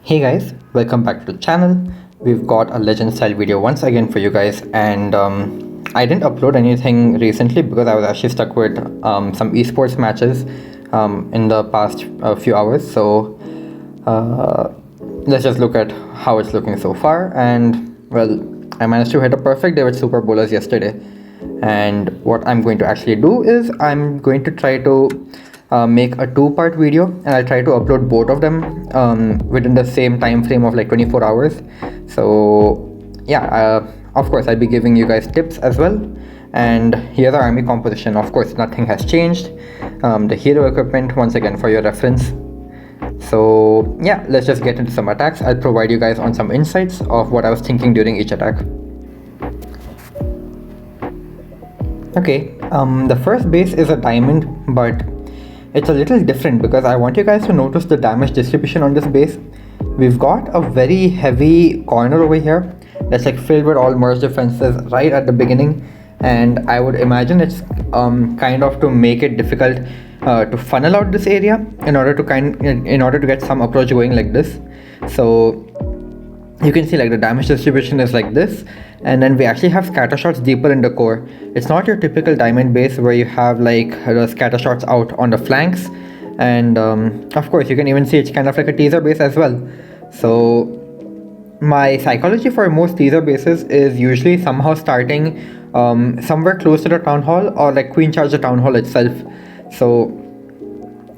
Hey guys, welcome back to the channel. We've got a legend style video once again for you guys, and I didn't upload anything recently because I was actually stuck with some esports matches in the past few hours. So let's just look at how it's looking so far. And well, I managed to hit a perfect day with super bowlers yesterday. And what I'm going to actually do is I'm going to try to make a two-part video, and I'll try to upload both of them within the same time frame of like 24 hours. So yeah, of course I'll be giving you guys tips as well. And here's our army composition. Of course nothing has changed. The hero equipment once again for your reference. So yeah, let's just get into some attacks. I'll provide you guys on some insights of what I was thinking during each attack. Okay, the first base is a diamond, but it's a little different because I want you guys to notice the damage distribution on this base. We've got a very heavy corner over here that's like filled with all merge defenses right at the beginning, and I would imagine it's kind of to make it difficult to funnel out this area in order to get some approach going like this. So you can see like the damage distribution is like this, and then we actually have scatter shots deeper in the core. It's not your typical diamond base where you have like the scatter shots out on the flanks, and of course you can even see it's kind of like a teaser base as well. So my psychology for most teaser bases is usually somehow starting somewhere close to the town hall, or like queen charge the town hall itself. So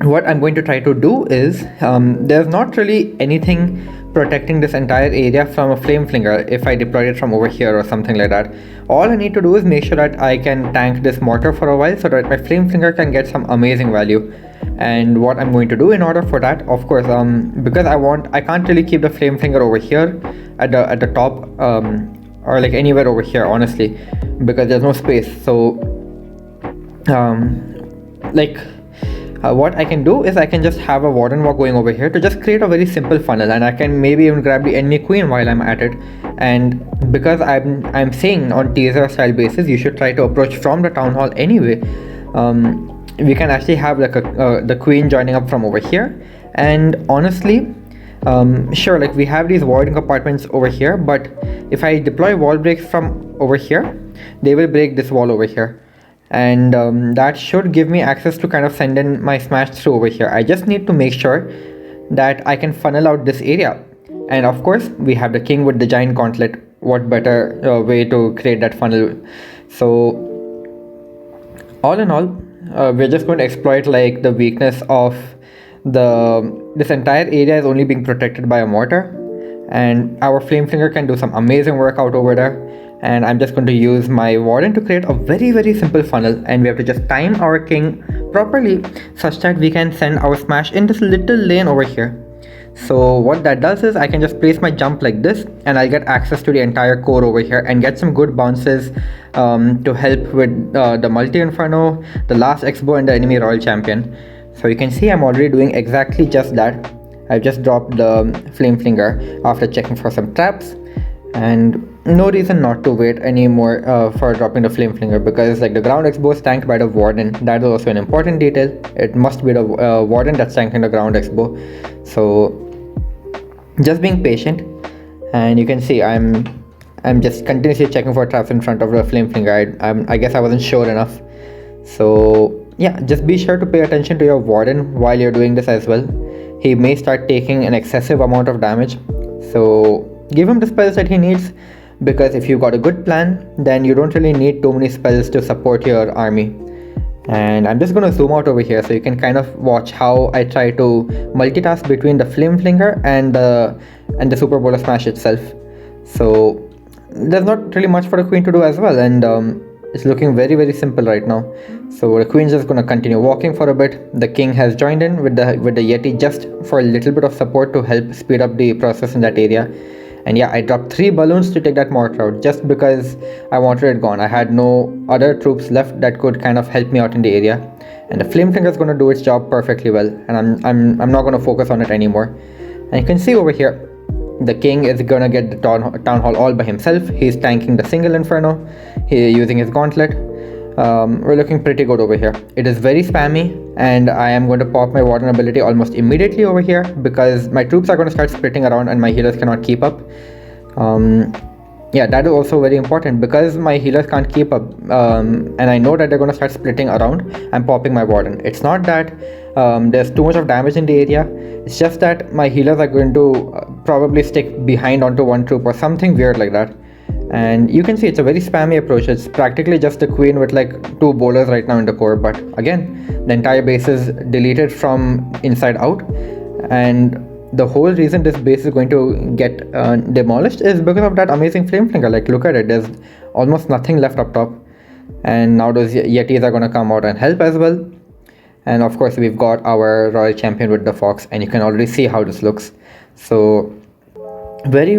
what I'm going to try to do is there's not really anything protecting this entire area from a flame flinger if I deploy it from over here or something like that. All I need to do is make sure that I can tank this mortar for a while so that my flame flinger can get some amazing value. And what I'm going to do in order for that, of course, because I can't really keep the flame flinger over here at the top or like anywhere over here honestly, because there's no space. So what I can do is I can just have a warden walk going over here to just create a very simple funnel, and I can maybe even grab the enemy queen while I'm at it. And because I'm saying on teaser style basis you should try to approach from the town hall anyway, we can actually have like the queen joining up from over here. And honestly, sure, like we have these warding compartments over here, but if I deploy wall breaks from over here, they will break this wall over here, and that should give me access to kind of send in my smash through over here. I just need to make sure that I can funnel out this area. And of course we have the king with the giant gauntlet. What better way to create that funnel? So all in all, we're just going to exploit like the weakness of this entire area is only being protected by a mortar, and our flame flinger can do some amazing work out over there. And I'm just going to use my warden to create a very simple funnel, and we have to just time our king properly such that we can send our smash in this little lane over here. So what that does is I can just place my jump like this, and I'll get access to the entire core over here and get some good bounces to help with the multi inferno, the last expo, and the enemy royal champion. So you can see I'm already doing exactly just that. I've just dropped the flame flinger after checking for some traps, and no reason not to wait anymore for dropping the flame flinger, because like the ground expo is tanked by the warden. That is also an important detail. It must be the warden that's tanking the ground expo. So just being patient, and you can see I'm just continuously checking for traps in front of the flame flinger. I guess I wasn't sure enough. So yeah, just be sure to pay attention to your warden while you're doing this as well. He may start taking an excessive amount of damage, so give him the spells that he needs, because if you've got a good plan, then you don't really need too many spells to support your army. And I'm just going to zoom out over here so you can kind of watch how I try to multitask between the flame flinger and the super bowler smash itself. So there's not really much for the queen to do as well, and it's looking very simple right now. So the queen's just going to continue walking for a bit. The king has joined in with the yeti just for a little bit of support to help speed up the process in that area. And yeah, I dropped 3 balloons to take that mortar out just because I wanted it gone. I had no other troops left that could kind of help me out in the area, and the flame flinger is going to do its job perfectly well, and I'm not going to focus on it anymore. And you can see over here the king is going to get the town hall all by himself. He's tanking the single inferno, he's using his gauntlet. we're looking pretty good over here. It is very spammy, and I am going to pop my warden ability almost immediately over here because my troops are going to start splitting around and my healers cannot keep up. Yeah, that is also very important because my healers can't keep up, and I know that they're going to start splitting around. I'm popping my warden. It's not that there's too much of damage in the area. It's just that my healers are going to probably stick behind onto one troop or something weird like that. And you can see it's a very spammy approach. It's practically just a queen with like 2 bowlers right now in the core, but again, the entire base is deleted from inside out, and the whole reason this base is going to get demolished is because of that amazing flame flinger. Like, look at it, there's almost nothing left up top, and now those yetis are going to come out and help as well. And of course we've got our royal champion with the fox, and you can already see how this looks. So very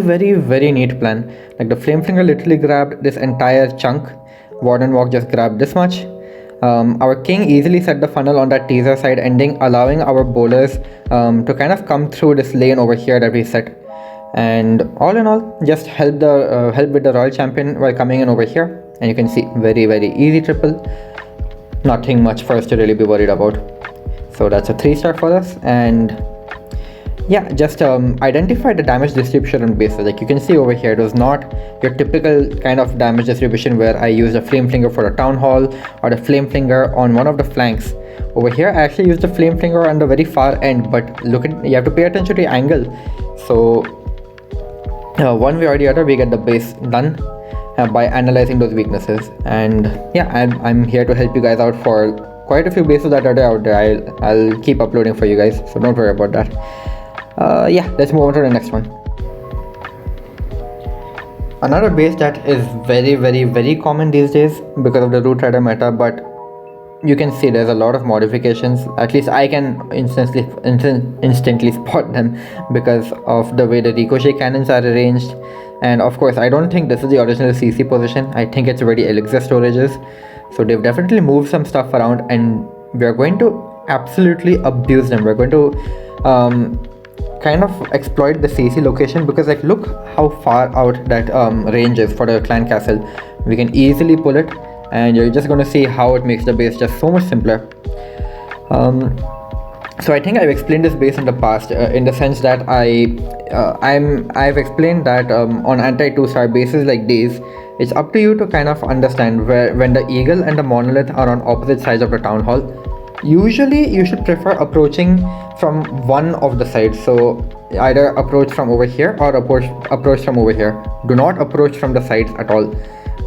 neat plan. Like, the flame flinger literally grabbed this entire chunk. Warden walk just grabbed this much. Our king easily set the funnel on that teaser side ending, allowing our bowlers to kind of come through this lane over here that we set, and all in all just help with the royal champion while coming in over here. And you can see very easy triple, nothing much for us to really be worried about. So that's a 3-star for us. And yeah, just identify the damage distribution on bases. Like, you can see over here, it was not your typical kind of damage distribution where I used a flame flinger for a town hall or the flame flinger on one of the flanks. Over here I actually used the flame flinger on the very far end, but look at, you have to pay attention to the angle. So one way or the other we get the base done by analyzing those weaknesses. And yeah, I'm here to help you guys out for quite a few bases that are out there. I'll keep uploading for you guys, so don't worry about that. Yeah, let's move on to the next one. Another base that is very common these days because of the root rider meta, but you can see there's a lot of modifications. At least I can instantly spot them because of the way the ricochet cannons are arranged. And of course, I don't think this is the original CC position. I think it's already elixir storages. So they've definitely moved some stuff around, and we're going to absolutely abuse them. We're going to kind of exploit the CC location because, like, look how far out that range is for the clan castle. We can easily pull it, and you're just going to see how it makes the base just so much simpler. So I think I've explained this base in the past, in the sense that I've explained that on anti 2-star bases like these, it's up to you to kind of understand where, when the eagle and the monolith are on opposite sides of the town hall, usually you should prefer approaching from one of the sides. So either approach from over here or approach from over here. Do not approach from the sides at all.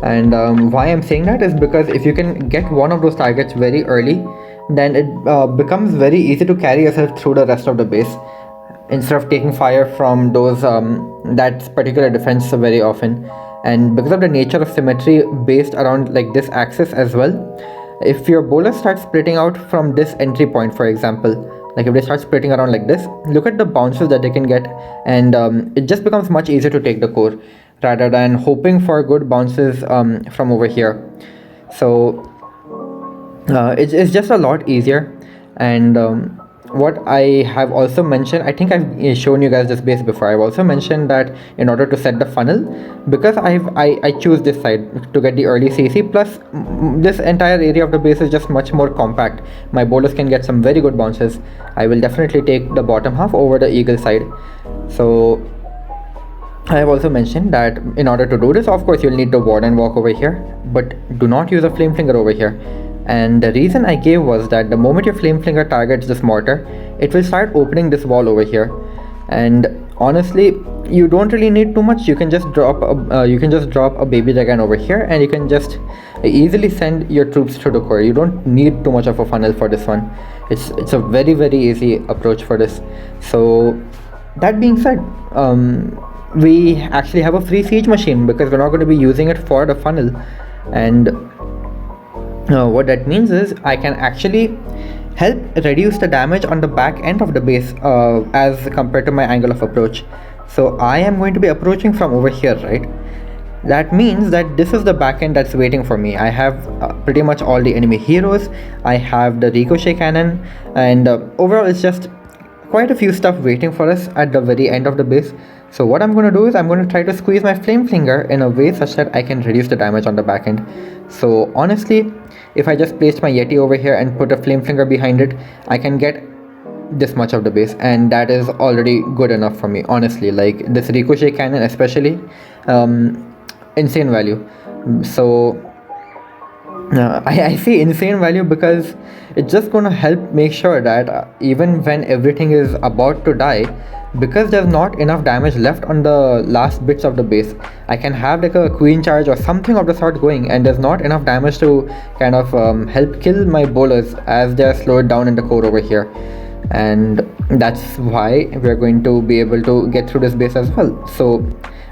And why I'm saying that is because if you can get one of those targets very early, then it becomes very easy to carry yourself through the rest of the base instead of taking fire from those that particular defense very often. And because of the nature of symmetry based around like this axis as well, if your bowler starts splitting out from this entry point, for example, like if they start splitting around like this, look at the bounces that they can get, and it just becomes much easier to take the core rather than hoping for good bounces from over here. So it's just a lot easier. And what I have also mentioned, I think I've shown you guys this base before. I've also mentioned that in order to set the funnel, because I choose this side to get the early CC, plus this entire area of the base is just much more compact. My bowlers can get some very good bounces. I will definitely take the bottom half over the eagle side. So I have also mentioned that in order to do this, of course you'll need the warden walk over here, but do not use a flame flinger over here. And the reason I gave was that the moment your flame flinger targets this mortar, it will start opening this wall over here. And honestly, you don't really need too much. You can just drop a baby dragon over here, and you can just easily send your troops through the core. You don't need too much of a funnel for this one. It's a very easy approach for this. So that being said, we actually have a free siege machine because we're not going to be using it for the funnel. And what that means is I can actually help reduce the damage on the back end of the base as compared to my angle of approach. So I am going to be approaching from over here, right? That means that this is the back end that's waiting for me. I have pretty much all the enemy heroes. I have the ricochet cannon, and overall it's just quite a few stuff waiting for us at the very end of the base. So what I'm going to do is I'm going to try to squeeze my flame flinger in a way such that I can reduce the damage on the back end. So honestly, if I just placed my Yeti over here and put a flame flinger behind it, I can get this much of the base, and that is already good enough for me, honestly. Like this ricochet cannon especially, insane value. So I say insane value because it's just gonna help make sure that even when everything is about to die, because there's not enough damage left on the last bits of the base, I can have like a queen charge or something of the sort going, and there's not enough damage to kind of help kill my bowlers as they're slowed down in the core over here. And that's why we're going to be able to get through this base as well. So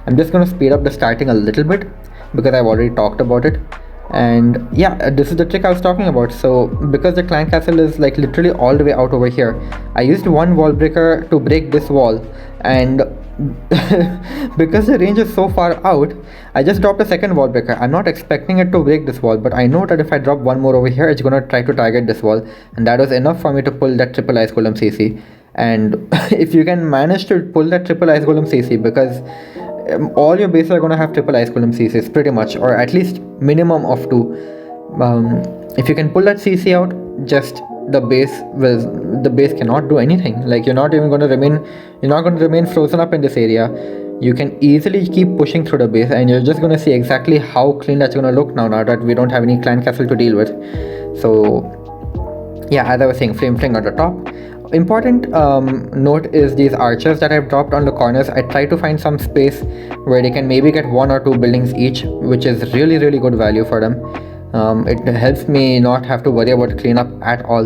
I'm just going to speed up the starting a little bit because I've already talked about it. And yeah, this is the trick I was talking about. So because the clan castle is like literally all the way out over here, I used one wall breaker to break this wall, and because the range is so far out, I just dropped a second wall breaker. I'm not expecting it to break this wall, but I know that if I drop one more over here, it's gonna try to target this wall, and that was enough for me to pull that triple ice golem CC. And if you can manage to pull that triple ice golem CC, because all your bases are gonna have triple ice golem CCs pretty much, or at least minimum of 2. If you can pull that CC out, just the base cannot do anything. Like you're not going to remain frozen up in this area. You can easily keep pushing through the base, and you're just going to see exactly how clean that's going to look now that we don't have any clan castle to deal with. So yeah, as I was saying, flame fling on the top. Important note is these archers that I've dropped on the corners. I try to find some space where they can maybe get 1 or 2 buildings each, which is really good value for them. It helps me not have to worry about cleanup at all.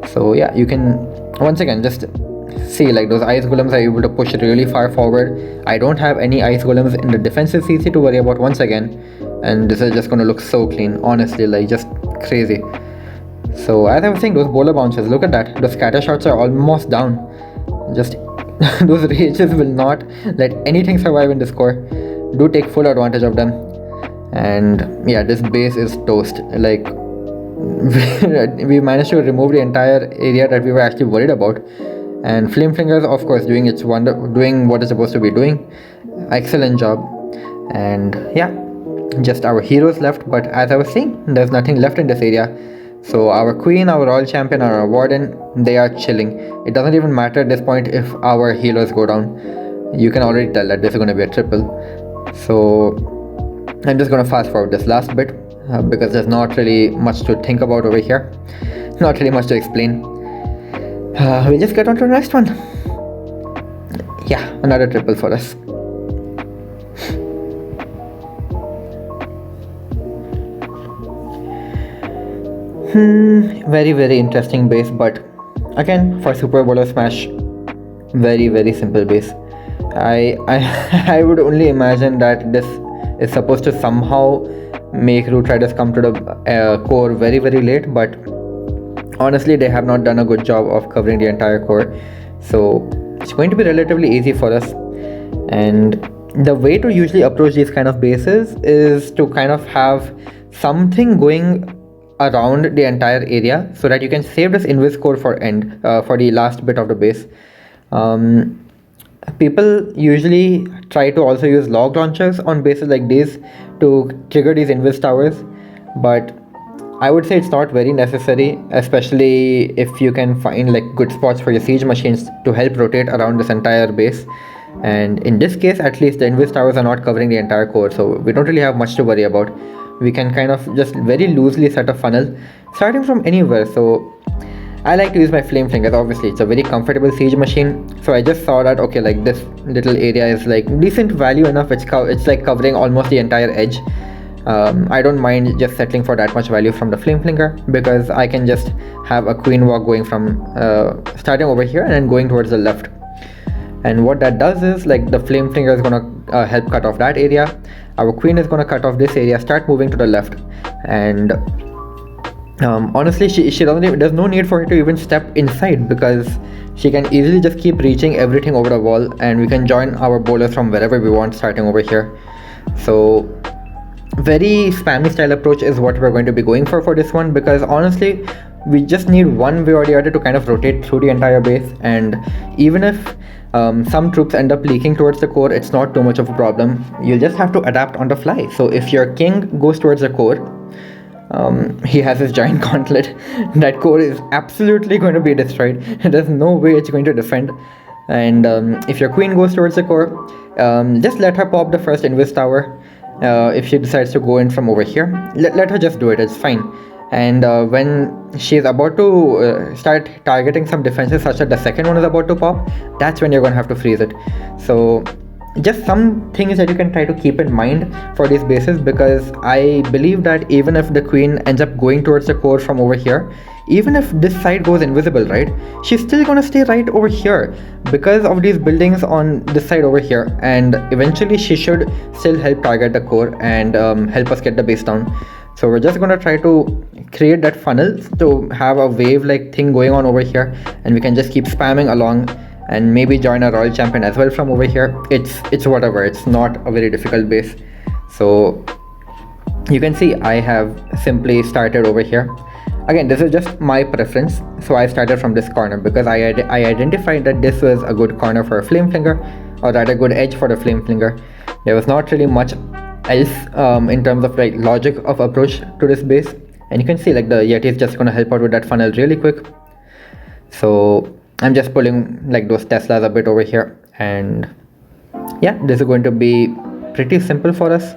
So yeah, you can once again just see like those ice golems are able to push really far forward. I don't have any ice golems in the defensive CC to worry about once again, and this is just going to look so clean, honestly, like just crazy. So as I was saying, those bowler bounces, look at that, the scatter shots are almost down. Just those rages will not let anything survive in this core. Do take full advantage of them. And yeah, this base is toast. Like we managed to remove the entire area that we were actually worried about. And flame fingers, of course, doing what it's supposed to be doing. Excellent job. And yeah, just our heroes left, but as I was saying, there's nothing left in this area. So our queen, our royal champion, and our warden, they are chilling. It doesn't even matter at this point if our healers go down. You can already tell that this is going to be a triple. So I'm just going to fast forward this last bit because there's not really much to think about over here. Not really much to explain. We'll just get on to the next one. Yeah, another triple for us. Very interesting base, but again, for Super Bowler Smash, very simple base. I would only imagine that this is supposed to somehow make Root Riders come to the core very late, but honestly they have not done a good job of covering the entire core, so it's going to be relatively easy for us. And the way to usually approach these kind of bases is to kind of have something going around the entire area so that you can save this invis core for the last bit of the base. People usually try to also use log launchers on bases like these to trigger these invis towers, but I would say it's not very necessary, especially if you can find like good spots for your siege machines to help rotate around this entire base. And in this case, at least the invis towers are not covering the entire core, so we don't really have much to worry about. We can kind of just very loosely set a funnel starting from anywhere. So I like to use my flame fingers. Obviously it's a very comfortable siege machine, so I just saw that okay, like this little area is like decent value enough. It's like covering almost the entire edge. I don't mind just settling for that much value from the flame flinger, because I can just have a queen walk going from starting over here and then going towards the left. And what that does is like the flame flinger is gonna help cut off that area. Our queen is gonna cut off this area, start moving to the left, and honestly there's no need for her to even step inside, because she can easily just keep reaching everything over the wall, and we can join our bowlers from wherever we want starting over here. So very spammy style approach is what we're going to be going for this one, because honestly we just need one way or the other to kind of rotate through the entire base. And even if some troops end up leaking towards the core, it's not too much of a problem. You'll just have to adapt on the fly. So if your king goes towards the core, He has his giant gauntlet. That core is absolutely going to be destroyed. There's no way it's going to defend. And if your queen goes towards the core, just let her pop the first invis tower. If she decides to go in from over here, let her just do it, it's fine. And when she's about to start targeting some defenses, such that the second one is about to pop, that's when you're going to have to freeze it. So just some things that you can try to keep in mind for these bases, because I believe that even if the queen ends up going towards the core from over here, even if this side goes invisible, right, she's still gonna stay right over here because of these buildings on this side over here, and eventually she should still help target the core and help us get the base down. So we're just gonna try to create that funnel to have a wave like thing going on over here, and we can just keep spamming along and maybe join a royal champion as well from over here. It's whatever, it's not a very difficult base. So you can see I have simply started over here. Again, this is just my preference, so I started from this corner because I identified that this was a good corner for a flame flinger, or rather a good edge for the flame flinger. There was not really much else in terms of like logic of approach to this base, and you can see like the Yeti is just going to help out with that funnel really quick. So I'm just pulling like those Teslas a bit over here, and yeah, this is going to be pretty simple for us.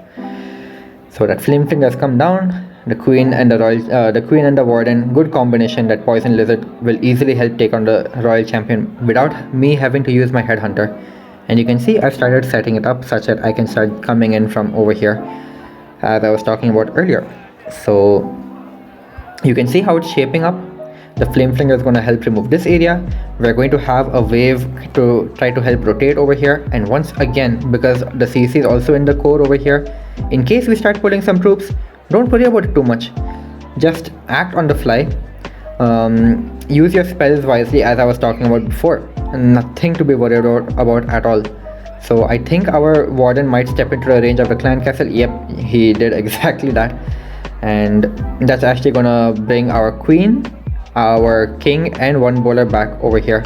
So that flame flinger has come down, the queen and the queen and the warden, good combination. That poison lizard will easily help take on the royal champion without me having to use my headhunter. And you can see I've started setting it up such that I can start coming in from over here, as I was talking about earlier. So you can see how it's shaping up. The flame flinger is going to help remove this area. We're going to have a wave to try to help rotate over here, and once again, because the CC is also in the core over here, in case we start pulling some troops, don't worry about it too much, just act on the fly. Use your spells wisely, as I was talking about before, and nothing to be worried about at all. So I think our warden might step into the range of the clan castle. Yep, he did exactly that, and that's actually gonna bring our queen, our king, and one bowler back over here.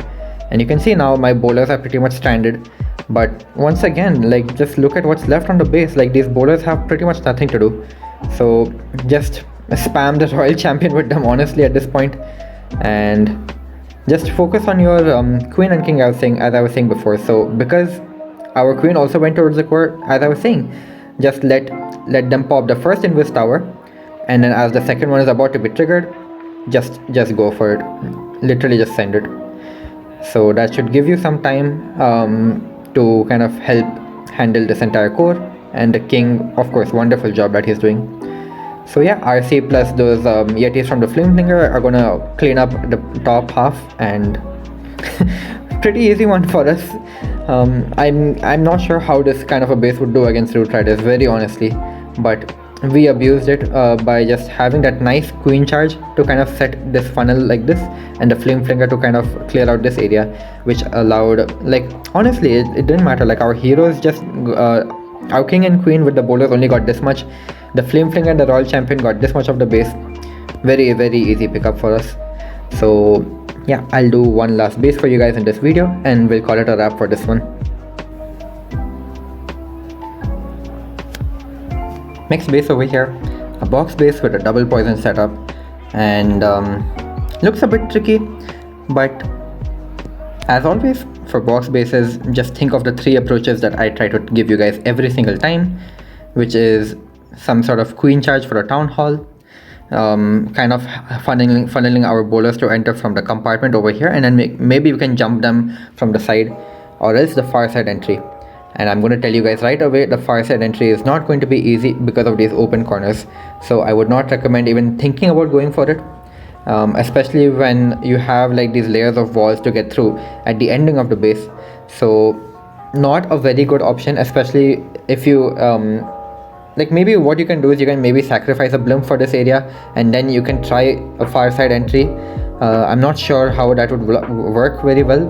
And you can see now my bowlers are pretty much stranded, but once again, like, just look at what's left on the base. Like, these bowlers have pretty much nothing to do, so just spam the royal champion with them honestly at this point, and just focus on your queen and king, as I was saying before. So because our queen also went towards the core, as I was saying, just let them pop the first invis tower, and then as the second one is about to be triggered, just go for it, literally just send it. So that should give you some time to kind of help handle this entire core. And the king, of course, wonderful job that he's doing. So yeah, RC plus those Yetis from the flame flinger are gonna clean up the top half, and pretty easy one for us. I'm not sure how this kind of a base would do against Root Riders, very honestly, but we abused it by just having that nice queen charge to kind of set this funnel like this, and the flame flinger to kind of clear out this area, which allowed, like, honestly, it didn't matter. Like, our heroes just our king and queen with the bowlers only got this much. The flame flinger and the royal champion got this much of the base. Very easy pickup for us. So yeah, I'll do one last base for you guys in this video, and we'll call it a wrap for this one. Next base over here, a box base with a double poison setup, and looks a bit tricky, but as always for box bases, just think of the 3 approaches that I try to give you guys every single time, which is some sort of queen charge for a town hall, kind of funneling our bowlers to enter from the compartment over here, and then maybe we can jump them from the side, or else the far side entry. And I'm going to tell you guys right away, the far side entry is not going to be easy because of these open corners, so I would not recommend even thinking about going for it, especially when you have like these layers of walls to get through at the ending of the base. So not a very good option, especially if you like, maybe what you can do is you can maybe sacrifice a blimp for this area, and then you can try a far side entry. I'm not sure how that would work very well,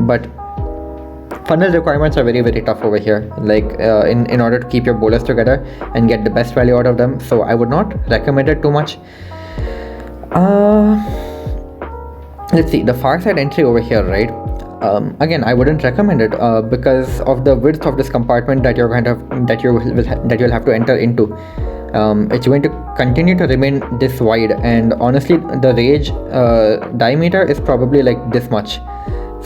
but funnel requirements are very tough over here, like in order to keep your bowlers together and get the best value out of them. So I would not recommend it too much. Let's see, the far side entry over here, right? Again, I wouldn't recommend it because of the width of this compartment that you'll have to enter into. it's going to continue to remain this wide, and honestly the rage diameter is probably like this much.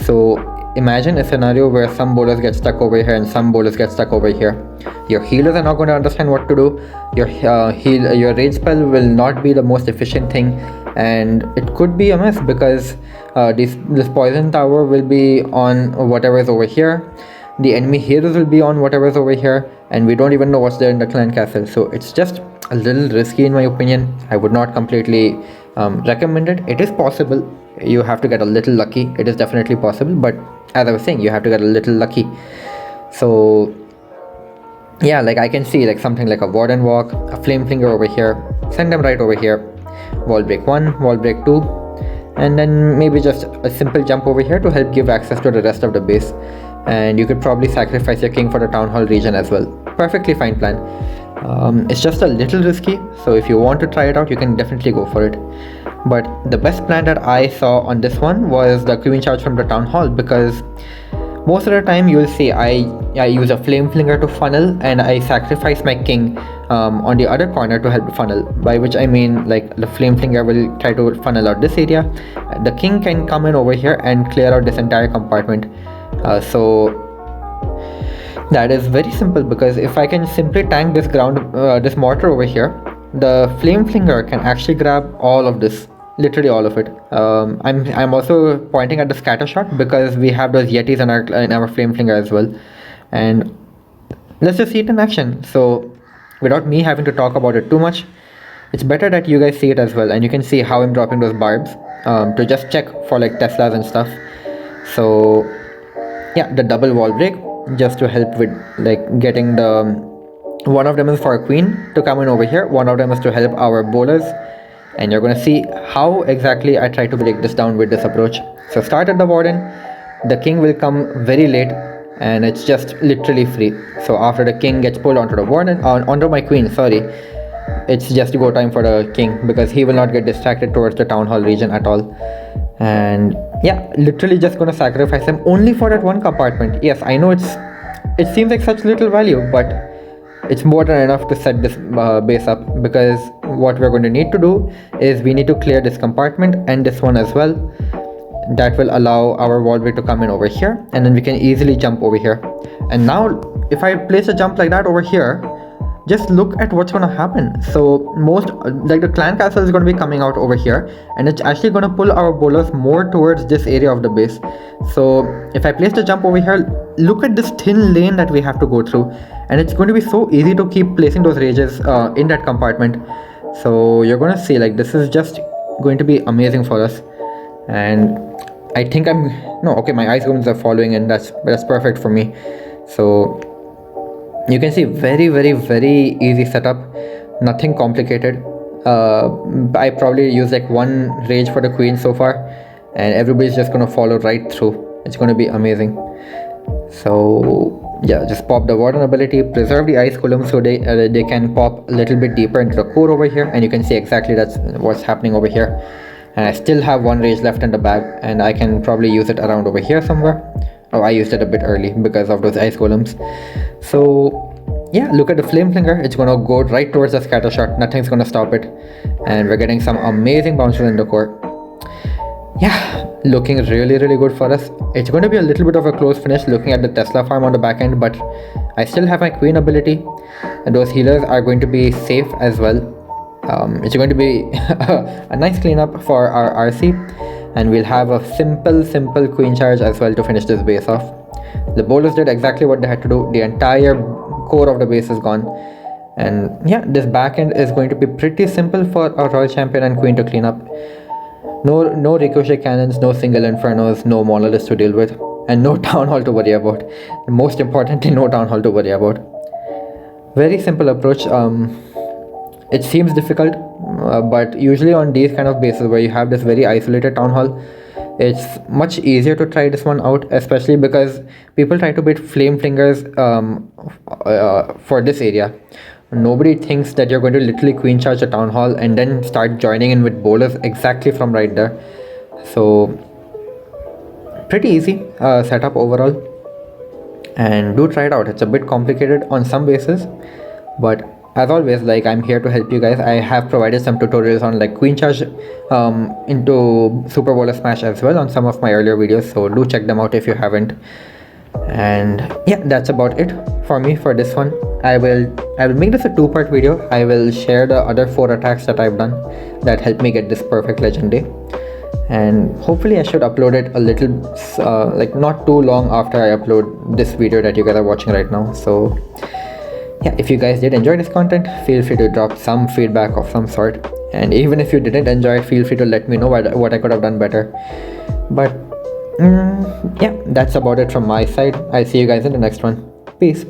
So imagine a scenario where some bowlers get stuck over here and some bowlers get stuck over here. Your healers are not going to understand what to do. Your rage spell will not be the most efficient thing, and it could be a mess because this poison tower will be on whatever is over here. The enemy heroes will be on whatever is over here, and we don't even know what's there in the clan castle. So it's just a little risky in my opinion. I would not completely recommend it. It is possible. You have to get a little lucky. It is definitely possible, but as I was saying, you have to get a little lucky. So yeah, like I can see like something like a warden walk, a flame flinger over here, send them right over here, wall break 1, wall break 2, and then maybe just a simple jump over here to help give access to the rest of the base. And you could probably sacrifice your king for the town hall region as well. Perfectly fine plan. It's just a little risky, so if you want to try it out, you can definitely go for it. But the best plan that I saw on this one was the queen charge from the town hall, because most of the time you will see I use a flame flinger to funnel, and I sacrifice my king on the other corner to help funnel, by which I mean like the flame flinger will try to funnel out this area. The king can come in over here and clear out this entire compartment. So that is very simple, because if I can simply tank this this mortar over here, the flame flinger can actually grab all of this, literally all of it. I'm also pointing at the scatter shot because we have those yetis in our flame flinger as well, and let's just see it in action. So without me having to talk about it too much, it's better that you guys see it as well, and you can see how I'm dropping those barbs to just check for like Teslas and stuff. So yeah, the double wall break just to help with like getting the one of them is for a queen to come in over here, one of them is to help our bowlers, and you're gonna see how exactly I try to break this down with this approach. So start at the warden, the king will come very late, and it's just literally free. So after the king gets pulled onto the warden, onto my queen, sorry, it's just go time for the king, because he will not get distracted towards the town hall region at all. And yeah, literally just gonna sacrifice him only for that one compartment. Yes, I know it seems like such little value, but it's more than enough to set this base up, because what we're going to need to do is we need to clear this compartment and this one as well. That will allow our wall break to come in over here, and then we can easily jump over here. And now if I place a jump like that over here, just look at what's going to happen. So most like the clan castle is going to be coming out over here, and it's actually going to pull our bowlers more towards this area of the base. So if I place the jump over here, look at this thin lane that we have to go through, and it's going to be so easy to keep placing those rages in that compartment. So you're going to see like this is just going to be amazing for us. And I think my ice golems are following, and that's perfect for me. So you can see very easy setup, nothing complicated. I probably use like one rage for the queen so far, and everybody's just gonna follow right through. It's gonna be amazing. So yeah, just pop the warden ability, preserve the ice golem so they can pop a little bit deeper into the core over here, and you can see exactly that's what's happening over here. And I still have one rage left in the bag, and I can probably use it around over here somewhere. Oh, I used it a bit early because of those ice golems. So yeah, look at the flame flinger. It's gonna go right towards the scatter shot. Nothing's gonna stop it, and we're getting some amazing bounces in the core. Yeah, looking really good for us. It's going to be a little bit of a close finish looking at the Tesla farm on the back end, but I still have my queen ability, and those healers are going to be safe as well. It's going to be a nice cleanup for our RC, and we'll have a simple queen charge as well to finish this base off. The bowlers did exactly what they had to do. The entire core of the base is gone, and yeah, this back end is going to be pretty simple for our royal champion and queen to clean up. No ricochet cannons, no single infernos, no monoliths to deal with, and no town hall to worry about. Most importantly, no town hall to worry about. Very simple approach. It seems difficult, but usually on these kind of bases where you have this very isolated town hall, it's much easier to try this one out, especially because people try to beat flame flingers for this area. Nobody thinks that you're going to literally queen charge a town hall and then start joining in with bowlers exactly from right there. So pretty easy setup overall, and do try it out. It's a bit complicated on some bases, but as always, like, I'm here to help you guys. I have provided some tutorials on like queen charge into Super Bowler Smash as well on some of my earlier videos, so do check them out if you haven't. And yeah, that's about it for me for this one. I will make this a 2-part video. I will share the other 4 attacks that I've done that helped me get this perfect legendary, and hopefully I should upload it a little like not too long after I upload this video that you guys are watching right now. So yeah, if you guys did enjoy this content, feel free to drop some feedback of some sort, and even if you didn't enjoy it, feel free to let me know what I could have done better. But yeah, that's about it from my side. I'll see you guys in the next one. Peace.